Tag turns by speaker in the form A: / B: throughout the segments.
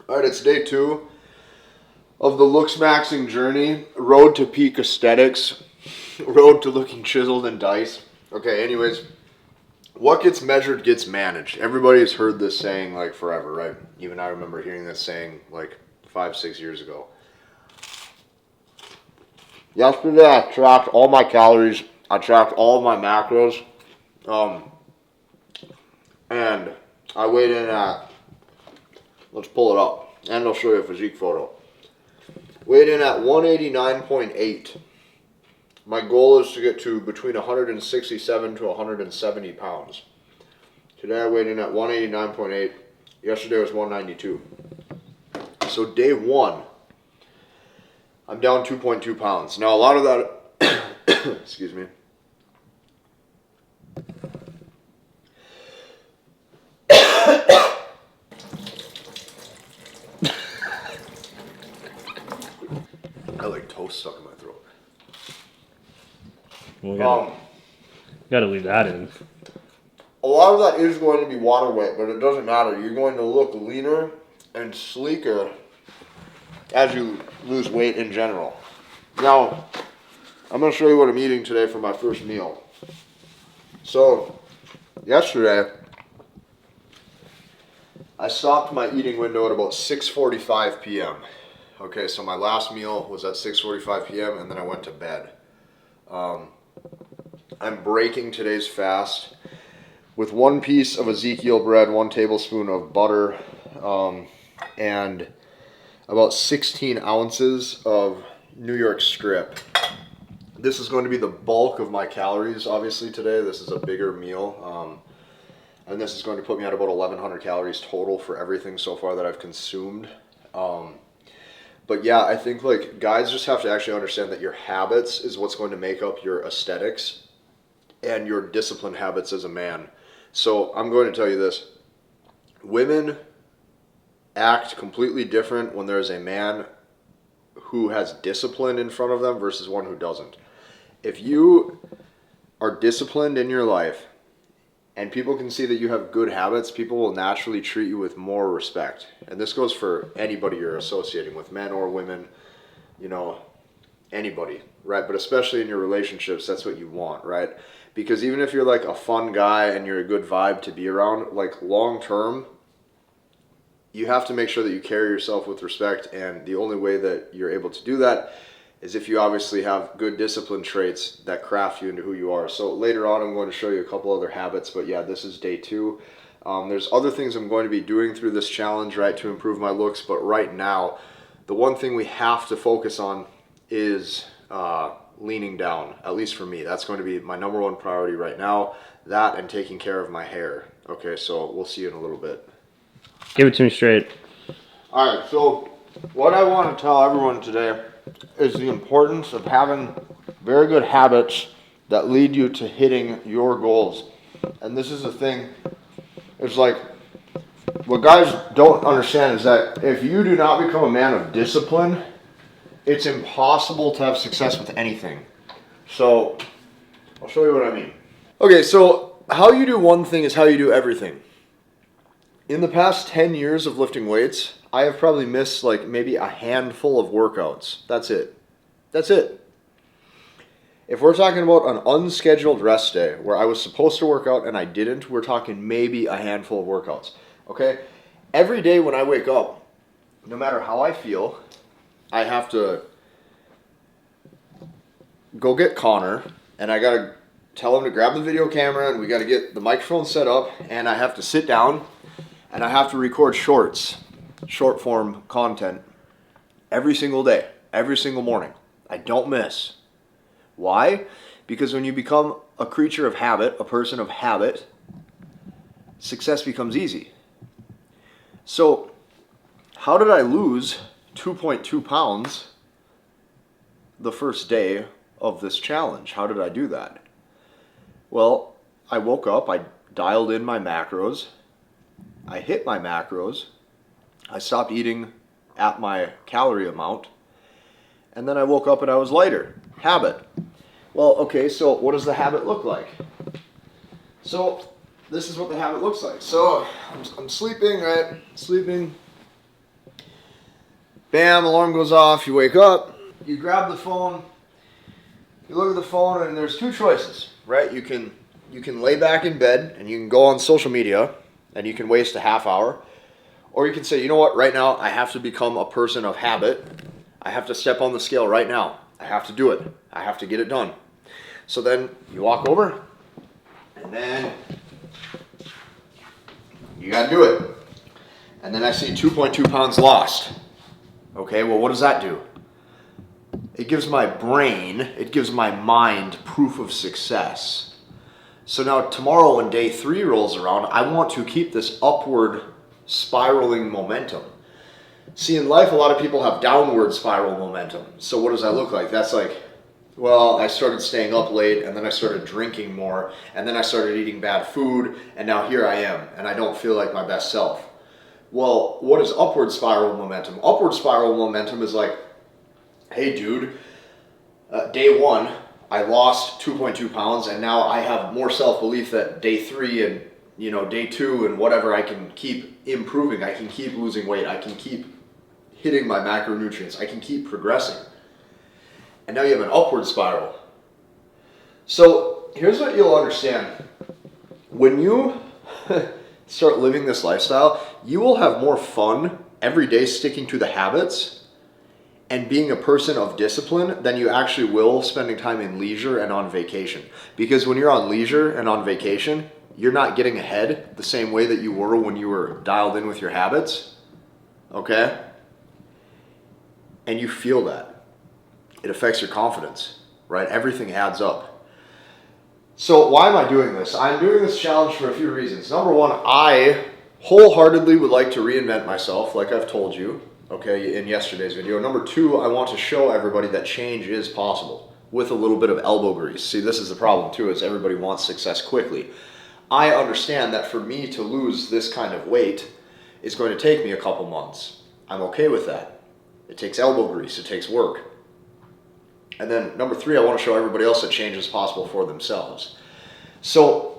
A: All right, it's day 2 of the Looksmaxxing journey. Road to peak aesthetics. Road to looking chiseled and diced. Okay, anyways, what gets measured gets managed. Everybody has heard this saying like forever, right? Even I remember hearing this saying like 5-6 years ago. Yesterday I tracked all my calories. I tracked all of my macros. And I weighed in at, let's pull it up, and I'll show you a physique photo. Weighed in at 189.8. My goal is to get to between 167 to 170 pounds. Today I weighed in at 189.8. Yesterday was 192. So day 1, I'm down 2.2 pounds. Now a lot of that, excuse me. I like toast stuck in my throat.
B: We gotta leave that in.
A: A lot of that is going to be water weight, but it doesn't matter. You're going to look leaner and sleeker as you lose weight in general. Now, I'm going to show you what I'm eating today for my first meal. So, yesterday, I stopped my eating window at about 6:45 p.m. Okay, so my last meal was at 6:45 p.m. and then I went to bed. I'm breaking today's fast with 1 piece of Ezekiel bread, 1 tablespoon of butter, and about 16 ounces of New York strip. This is going to be the bulk of my calories, obviously, today. This is a bigger meal. And this is going to put me at about 1,100 calories total for everything so far that I've consumed. But yeah, I think like guys just have to actually understand that your habits is what's going to make up your aesthetics and your disciplined habits as a man. So I'm going to tell you this. Women act completely different when there's a man who has discipline in front of them versus one who doesn't. If you are disciplined in your life and people can see that you have good habits, people will naturally treat you with more respect. And this goes for anybody you're associating with, men or women, you know, anybody, right? But especially in your relationships, that's what you want, right? Because even if you're like a fun guy and you're a good vibe to be around, like long term, you have to make sure that you carry yourself with respect. And the only way that you're able to do that is if you obviously have good discipline traits that craft you into who you are. So later on, I'm going to show you a couple other habits, but yeah, this is day 2. There's other things I'm going to be doing through this challenge, right, to improve my looks, but right now, the one thing we have to focus on is leaning down, at least for me. That's going to be my number 1 priority right now, that and taking care of my hair. Okay, so we'll see you in a little bit.
B: Give it to me straight.
A: All right, so what I want to tell everyone today is the importance of having very good habits that lead you to hitting your goals. And this is the thing, it's like, what guys don't understand is that if you do not become a man of discipline, it's impossible to have success with anything. So, I'll show you what I mean. Okay, so how you do one thing is how you do everything. In the past 10 years of lifting weights, I have probably missed like maybe a handful of workouts. That's it. That's it. If we're talking about an unscheduled rest day where I was supposed to work out and I didn't, we're talking maybe a handful of workouts. Okay? Every day when I wake up, no matter how I feel, I have to go get Connor and I gotta tell him to grab the video camera and we gotta get the microphone set up and I have to sit down and I have to record shorts. Short form content every single day, every single morning. I don't miss. Why? Because when you become a creature of habit, a person of habit, success becomes easy. So, how did I lose 2.2 pounds the first day of this challenge? How did I do that? Well, I woke up, I dialed in my macros, I hit my macros, I stopped eating at my calorie amount, and then I woke up and I was lighter. Habit. Well, okay, so what does the habit look like? So this is what the habit looks like. So I'm sleeping, right? Sleeping. Bam, alarm goes off, you wake up, you grab the phone, you look at the phone, and there's two choices, right? You can lay back in bed and you can go on social media and you can waste a half hour. Or you can say, you know what, right now I have to become a person of habit. I have to step on the scale right now. I have to do it. I have to get it done. So then you walk over and then you got to do it. And then I see 2.2 pounds lost. Okay, well, what does that do? It gives my brain, it gives my mind proof of success. So now tomorrow when day 3 rolls around, I want to keep this upward spiraling momentum. See, in life, a lot of people have downward spiral momentum. So what does that look like? That's like, well, I started staying up late, and then I started drinking more, and then I started eating bad food, and now here I am, and I don't feel like my best self. Well, what is upward spiral momentum? Upward spiral momentum is like, hey dude, day 1, I lost 2.2 pounds, and now I have more self-belief that day 3 and day 2 and whatever, I can keep improving, I can keep losing weight, I can keep hitting my macronutrients, I can keep progressing. And now you have an upward spiral. So here's what you'll understand. When you start living this lifestyle, you will have more fun every day sticking to the habits and being a person of discipline than you actually will spending time in leisure and on vacation. Because when you're on leisure and on vacation, you're not getting ahead the same way that you were when you were dialed in with your habits, okay? And you feel that. It affects your confidence, right? Everything adds up. So why am I doing this? I'm doing this challenge for a few reasons. Number 1, I wholeheartedly would like to reinvent myself, like I've told you, okay, in yesterday's video. Number 2, I want to show everybody that change is possible with a little bit of elbow grease. See, this is the problem too, is everybody wants success quickly. I understand that for me to lose this kind of weight is going to take me a couple months. I'm okay with that. It takes elbow grease, it takes work. And then number 3, I want to show everybody else that change is possible for themselves. So,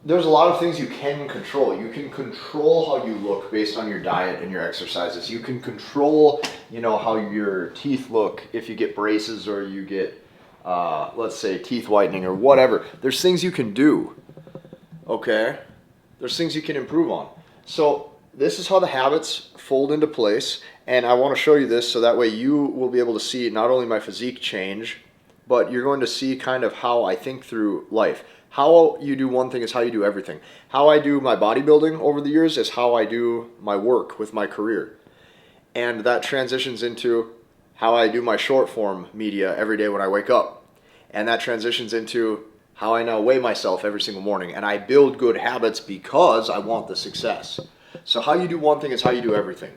A: there's a lot of things you can control. You can control how you look based on your diet and your exercises. You can control, how your teeth look if you get braces or you get, let's say, teeth whitening or whatever. There's things you can do, okay? There's things you can improve on. So this is how the habits fold into place. And I want to show you this so that way you will be able to see not only my physique change, but you're going to see kind of how I think through life. How you do one thing is how you do everything. How I do my bodybuilding over the years is how I do my work with my career. And that transitions into how I do my short form media every day when I wake up. And that transitions into how I now weigh myself every single morning. And I build good habits because I want the success. So how you do one thing is how you do everything.